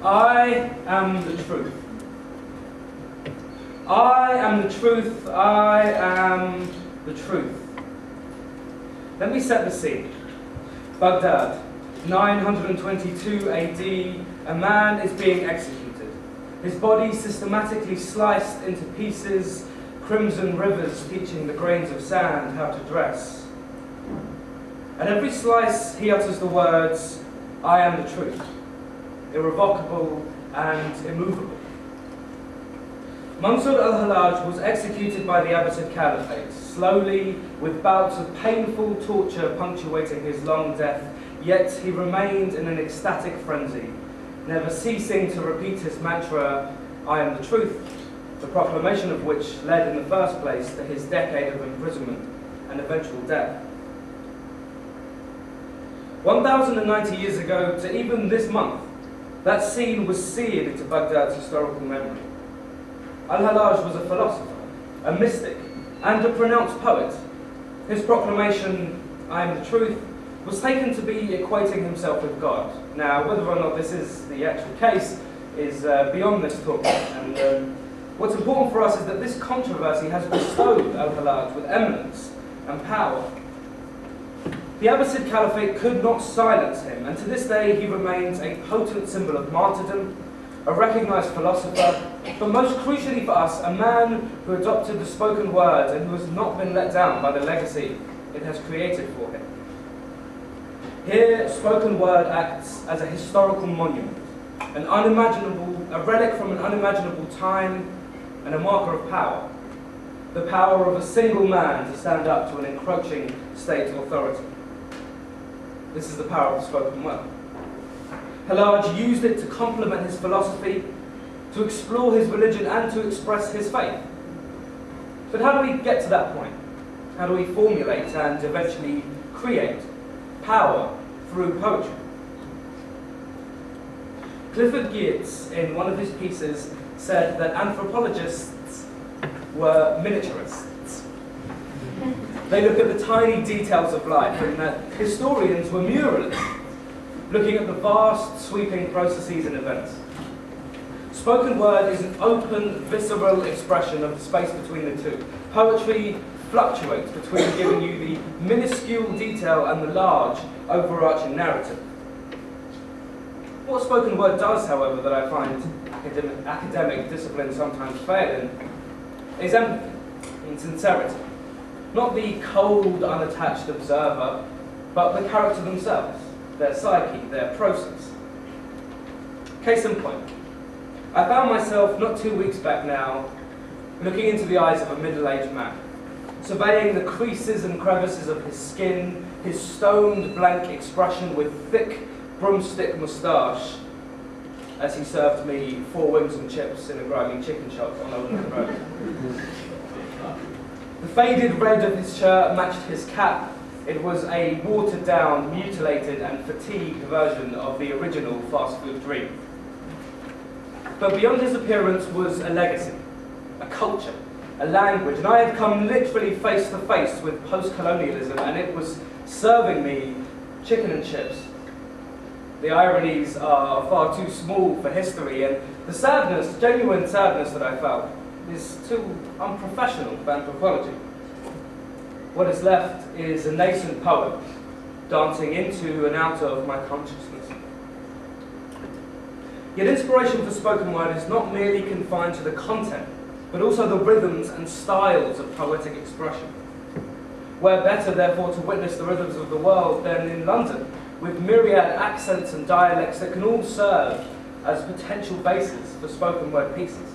I am the truth. I am the truth. I am the truth. Let me set the scene. Baghdad, 922 AD, a man is being executed. His body systematically sliced into pieces, crimson rivers teaching the grains of sand how to dress. At every slice, he utters the words, I am the truth, irrevocable and immovable. Mansur Al-Hallaj was executed by the Abbasid Caliphate, slowly, with bouts of painful torture punctuating his long death, yet he remained in an ecstatic frenzy, never ceasing to repeat his mantra, I am the truth, the proclamation of which led in the first place to his decade of imprisonment and eventual death. 1,090 years ago to even this month, that scene was seared into Baghdad's historical memory. Al-Hallaj was a philosopher, a mystic, and a pronounced poet. His proclamation, I am the truth, was taken to be equating himself with God. Now, whether or not this is the actual case is beyond this talk, and what's important for us is that this controversy has bestowed Al-Hallaj with eminence and power. The Abbasid Caliphate could not silence him, and to this day he remains a potent symbol of martyrdom, a recognized philosopher, but most crucially for us, a man who adopted the spoken word and who has not been let down by the legacy it has created for him. Here, spoken word acts as a historical monument, a relic from an unimaginable time, and a marker of power. The power of a single man to stand up to an encroaching state authority. This is the power of the spoken word. Hallaj used it to complement his philosophy, to explore his religion, and to express his faith. But how do we get to that point? How do we formulate and eventually create power through poetry? Clifford Geertz, in one of his pieces, said that anthropologists were miniaturists. They look at the tiny details of life, and that historians were muralists, looking at the vast, sweeping processes and events. Spoken word is an open, visceral expression of the space between the two. Poetry fluctuates between giving you the minuscule detail and the large, overarching narrative. What spoken word does, however, that I find academic disciplines sometimes fail in, is empathy and sincerity. Not the cold, unattached observer, but the character themselves, their psyche, their process. Case in point, I found myself not 2 weeks back now looking into the eyes of a middle-aged man, surveying the creases and crevices of his skin, his stoned blank expression with thick broomstick moustache as he served me 4 wings and chips in a grimy chicken shop on Oldham Road. The faded red of his shirt matched his cap. It was a watered-down, mutilated and fatigued version of the original fast food dream. But beyond his appearance was a legacy, a culture, a language, and I had come literally face to face with post-colonialism, and it was serving me chicken and chips. The ironies are far too small for history, and the sadness, genuine sadness that I felt, is too unprofessional for anthropology. What is left is a nascent poem, dancing into and out of my consciousness. Yet inspiration for spoken word is not merely confined to the content, but also the rhythms and styles of poetic expression. Where better, therefore, to witness the rhythms of the world than in London, with myriad accents and dialects that can all serve as potential bases for spoken word pieces.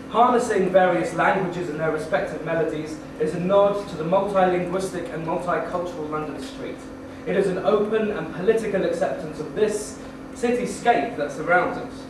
Harnessing various languages and their respective melodies is a nod to the multilinguistic and multicultural London street. It is an open and political acceptance of this cityscape that surrounds us.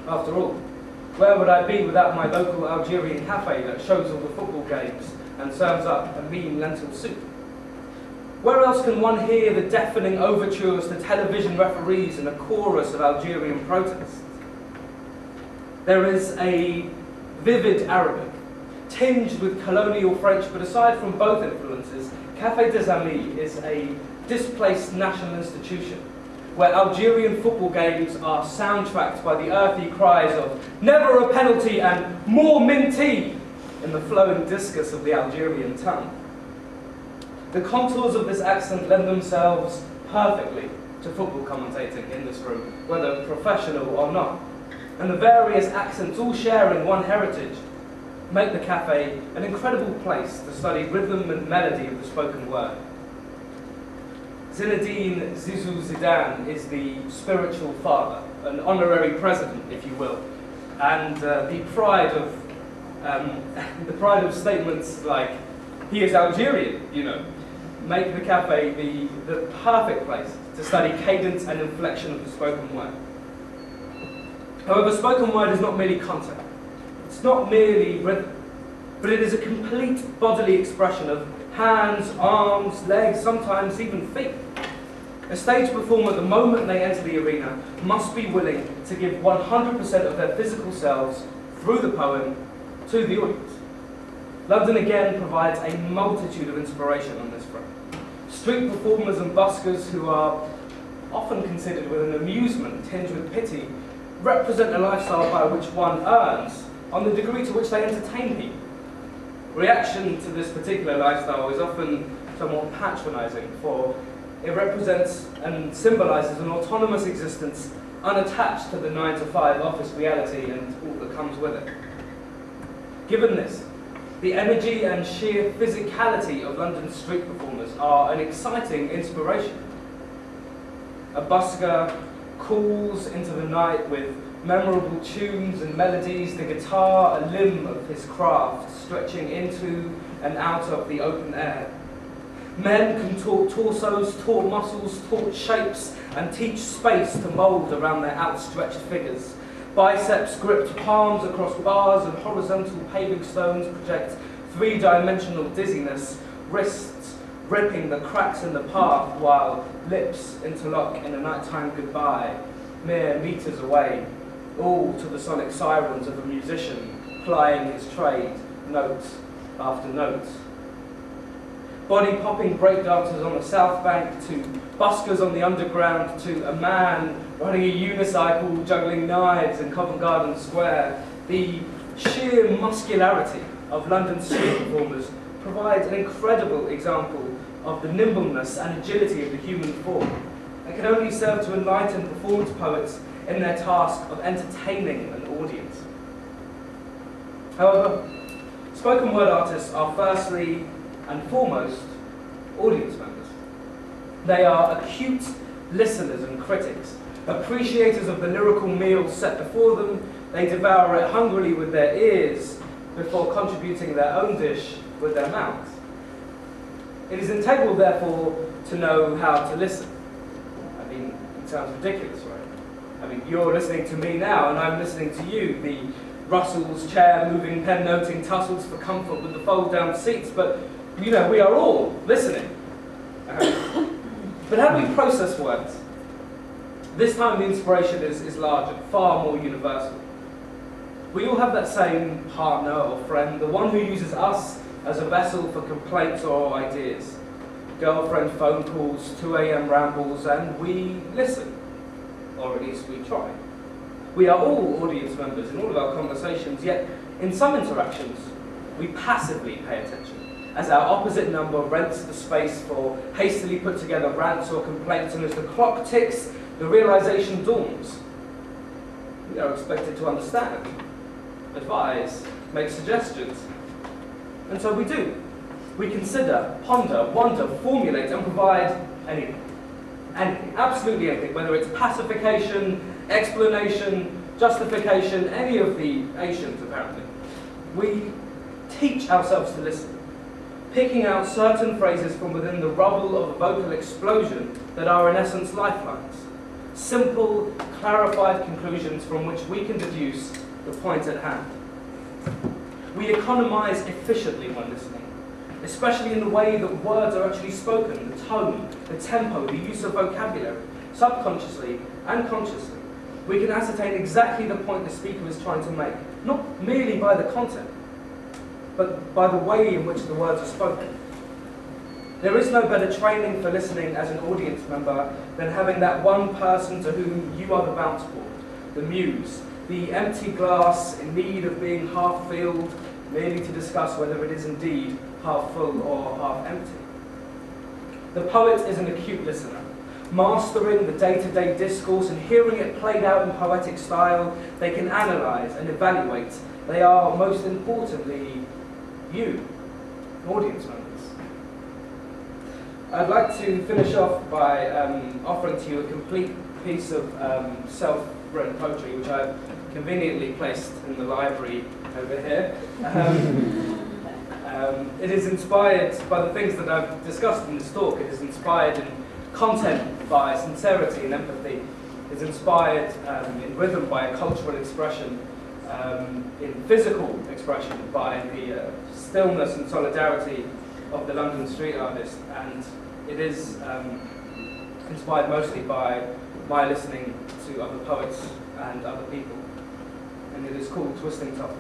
After all, where would I be without my local Algerian cafe that shows all the football games and serves up a mean lentil soup? Where else can one hear the deafening overtures to television referees and a chorus of Algerian protests? There is a vivid Arabic, tinged with colonial French, but aside from both influences, Café des Amis is a displaced national institution, where Algerian football games are soundtracked by the earthy cries of "never a penalty" and "more minty" in the flowing discus of the Algerian tongue. The contours of this accent lend themselves perfectly to football commentating in this room, whether professional or not. And the various accents, all sharing one heritage, make the cafe an incredible place to study rhythm and melody of the spoken word. Zinedine Zizou Zidane is the spiritual father, an honorary president, if you will, and the pride of statements like "he is Algerian," you know, make the cafe the perfect place to study cadence and inflection of the spoken word. However, spoken word is not merely content. It's not merely rhythm, but it is a complete bodily expression of hands, arms, legs, sometimes even feet. A stage performer, the moment they enter the arena, must be willing to give 100% of their physical selves through the poem to the audience. London again provides a multitude of inspiration on this front. Street performers and buskers, who are often considered with an amusement tinged with pity, represent a lifestyle by which one earns on the degree to which they entertain people. Reaction to this particular lifestyle is often somewhat patronizing, for it represents and symbolizes an autonomous existence unattached to the 9-to-5 office reality and all that comes with it. Given this, the energy and sheer physicality of London's street performers are an exciting inspiration. A busker calls into the night with memorable tunes and melodies, the guitar a limb of his craft, stretching into and out of the open air. Men contort torsos, taut muscles, taut shapes, and teach space to mould around their outstretched figures. Biceps gripped palms across bars and horizontal paving stones project three-dimensional dizziness, wrists ripping the cracks in the path while lips interlock in a nighttime goodbye, mere meters away, all to the sonic sirens of a musician plying his trade, note after note. Body-popping breakdancers on the South Bank, to buskers on the Underground, to a man riding a unicycle juggling knives in Covent Garden Square. The sheer muscularity of London's street performers provides an incredible example of the nimbleness and agility of the human form, and can only serve to enlighten performance poets in their task of entertaining an audience. However, spoken word artists are firstly and foremost audience members. They are acute listeners and critics, appreciators of the lyrical meal set before them. They devour it hungrily with their ears before contributing their own dish with their mouths. It is integral, therefore, to know how to listen. I mean, it sounds ridiculous, right? I mean, you're listening to me now, and I'm listening to you. The rustles, chair moving, pen noting, tussles for comfort with the fold-down seats, but you know, we are all listening. But how do we process words? This time the inspiration is larger, far more universal. We all have that same partner or friend, the one who uses us as a vessel for complaints or ideas. Girlfriend phone calls, 2 a.m. rambles, and we listen. Or at least we try. We are all audience members in all of our conversations, yet in some interactions, we passively pay attention, as our opposite number rents the space for hastily put together rants or complaints, and as the clock ticks, the realization dawns. We are expected to understand, advise, make suggestions. And so we do. We consider, ponder, wonder, formulate, and provide anything. Anything, absolutely anything, whether it's pacification, explanation, justification, any of the Asians apparently. We teach ourselves to listen, picking out certain phrases from within the rubble of a vocal explosion that are in essence lifelines. Simple, clarified conclusions from which we can deduce the point at hand. We economize efficiently when listening, especially in the way that words are actually spoken, the tone, the tempo, the use of vocabulary. Subconsciously and consciously, we can ascertain exactly the point the speaker is trying to make, not merely by the content, but by the way in which the words are spoken. There is no better training for listening as an audience member than having that one person to whom you are the bounce board, the muse, the empty glass in need of being half filled, merely to discuss whether it is indeed half full or half empty. The poet is an acute listener, mastering the day-to-day discourse and hearing it played out in poetic style. They can analyse and evaluate. They are, most importantly, you, audience members. I'd like to finish off by offering to you a complete piece of self-written poetry, which I've conveniently placed in the library over here. It is inspired by the things that I've discussed in this talk. It is inspired in content by sincerity and empathy. It's inspired in rhythm by a cultural expression, in physical expression by the stillness and solidarity of the London street artist, and it is inspired mostly by my listening to other poets and other people, and it is called Twisting Toffees.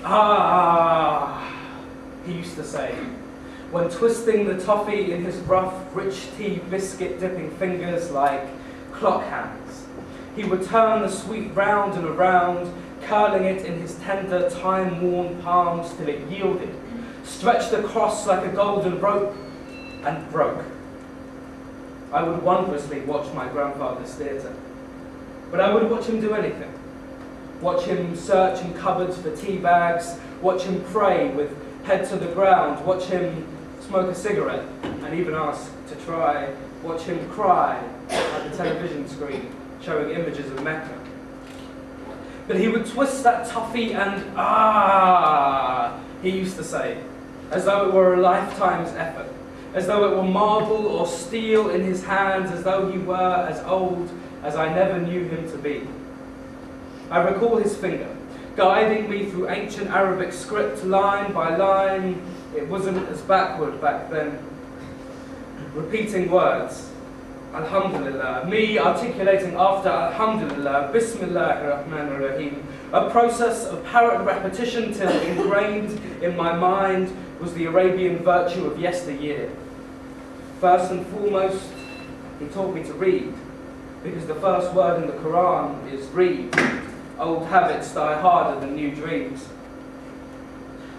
Ah, he used to say, when twisting the toffee in his rough, rich tea biscuit dipping fingers like clock hands, he would turn the sweet round and around, curling it in his tender, time-worn palms till it yielded, stretched across like a golden rope, and broke. I would wondrously watch my grandfather's theatre, but I would watch him do anything. Watch him search in cupboards for tea bags, watch him pray with head to the ground, watch him smoke a cigarette, and even ask to try, watch him cry at the television screen, showing images of Mecca. But he would twist that toffee and he used to say, as though it were a lifetime's effort, as though it were marble or steel in his hands, as though he were as old as I never knew him to be. I recall his finger, guiding me through ancient Arabic script, line by line. It wasn't as backward back then. Repeating words, Alhamdulillah, me articulating after Alhamdulillah, Bismillahir Rahmanir Rahim, a process of parrot repetition till ingrained in my mind was the Arabian virtue of yesteryear. First and foremost, he taught me to read, because the first word in the Quran is read. Old habits die harder than new dreams.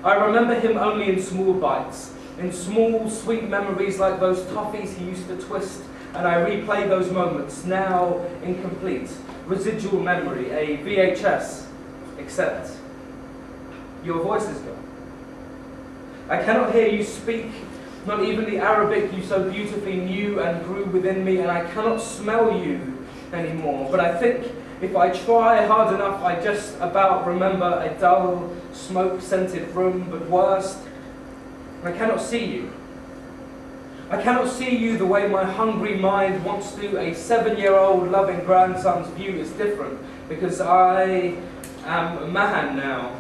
I remember him only in small bites, in small, sweet memories like those toffees he used to twist, and I replay those moments, now incomplete, residual memory, a VHS, except your voice is gone. I cannot hear you speak, not even the Arabic you so beautifully knew and grew within me, and I cannot smell you anymore, but I think if I try hard enough, I just about remember a dull, smoke-scented room, but worst, I cannot see you. I cannot see you the way my hungry mind wants to. A 7-year-old loving grandson's view is different, because I am a man now,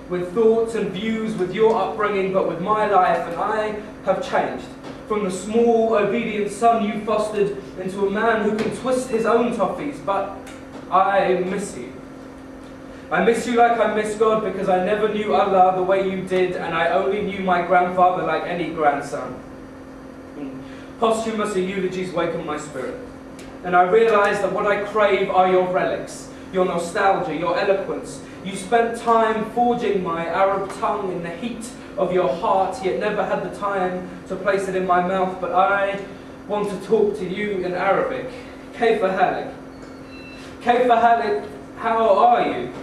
with thoughts and views, with your upbringing, but with my life, and I have changed. From the small, obedient son you fostered into a man who can twist his own toffees, but I miss you. I miss you like I miss God, because I never knew Allah the way you did, and I only knew my grandfather like any grandson. Posthumous eulogies waken my spirit, and I realise that what I crave are your relics, your nostalgia, your eloquence. You spent time forging my Arab tongue in the heat of your heart, yet never had the time to place it in my mouth, but I want to talk to you in Arabic. Kayfa halik? Kayfa halik, how are you?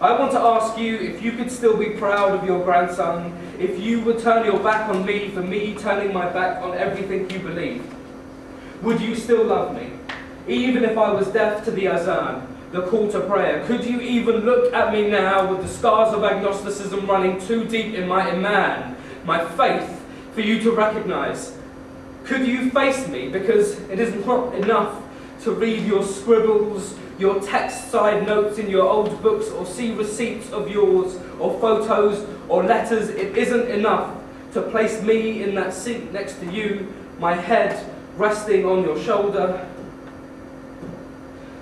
I want to ask you if you could still be proud of your grandson, if you would turn your back on me for me turning my back on everything you believe. Would you still love me, even if I was deaf to the azan, the call to prayer? Could you even look at me now with the scars of agnosticism running too deep in my iman, my faith, for you to recognize? Could you face me, because it is not enough to read your scribbles, your text side notes in your old books, or see receipts of yours, or photos, or letters. It isn't enough to place me in that seat next to you, my head resting on your shoulder.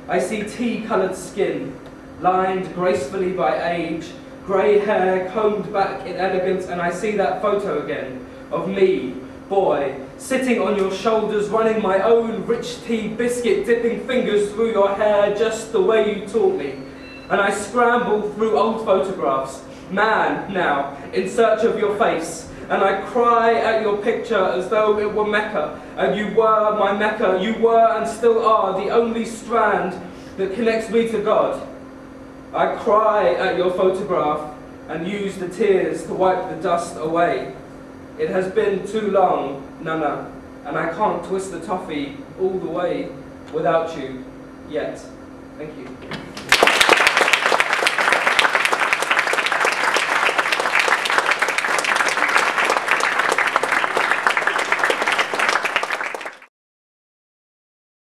I see tea-coloured skin, lined gracefully by age, grey hair combed back in elegance, and I see that photo again of me, boy, sitting on your shoulders, running my own rich tea biscuit, dipping fingers through your hair just the way you taught me. And I scramble through old photographs, man now, in search of your face. And I cry at your picture as though it were Mecca, and you were my Mecca, you were and still are the only strand that connects me to God. I cry at your photograph and use the tears to wipe the dust away. It has been too long, Nana, and I can't twist the toffee all the way without you yet. Thank you.